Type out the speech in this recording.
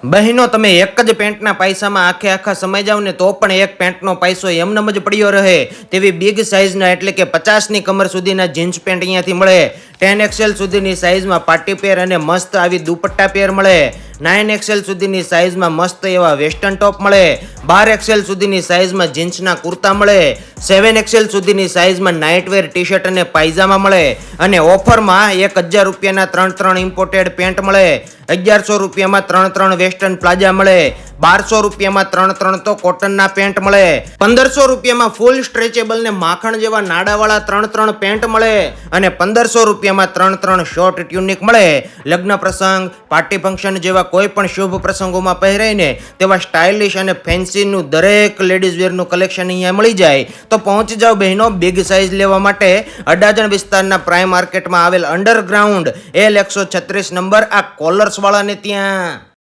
બહેનો, તમે એક જ પેન્ટના પૈસામાં આખા સમય જાવ ને તો પણ એક પેન્ટનો પૈસો એમનેમ જ પડ્યો રહે તેવી બિગ સાઇઝના એટલે કે 50ની કમર સુધીના જીન્સ પેન્ટ અહીંયાથી મળે। 10XL સુધીની સાઇઝમાં પાર્ટી પેર અને મસ્ત આવી દુપટ્ટા પેર મળે। 9XL સુધીની સાઇઝમાં મસ્ત એવા વેસ્ટર્ન ટોપ મળે। 12XL સુધીની સાઇઝમાં જીન્સના કુર્તા મળે। 7XL સુધીની સાઇઝમાં નાઇટવેર ટી શર્ટ અને પાયજામા મળે। અને ઓફરમાં 1000 રૂપિયાના 3 ઇમ્પોર્ટેડ પેન્ટ મળે। 1100 રૂપિયામાં 3 વેસ્ટર્ન પ્લાઝા મળે। 1200 રૂપિયામાં 3 તો કોટનના પેન્ટ મળે। 1500 રૂપિયામાં ફૂલ સ્ટ્રેચેબલ ને માખણ જેવા નાડાવાળા 3 પેન્ટ મળે। અને 1500 રૂપિયામાં 3 શોર્ટ ટ્યુનિક મળે। લગ્ન પ્રસંગ, પાર્ટી ફંક્શન જેવા કોઈ પણ શુભ પ્રસંગોમાં પહેરાઈને તેવા સ્ટાઇલિશ અને ફેન્સીનું દરેક લેડીઝ વેરનું કલેક્શન અહીંયા મળી જાય। તો પહોંચી જાઓ બહેનો બિગ સાઇઝ લેવા માટે અડાજણ વિસ્તારના પ્રાઇમ માર્કેટમાં આવેલ અંડરગ્રાઉન્ડ L136 નંબર આ કોલર્સ વાળાને ત્યાં।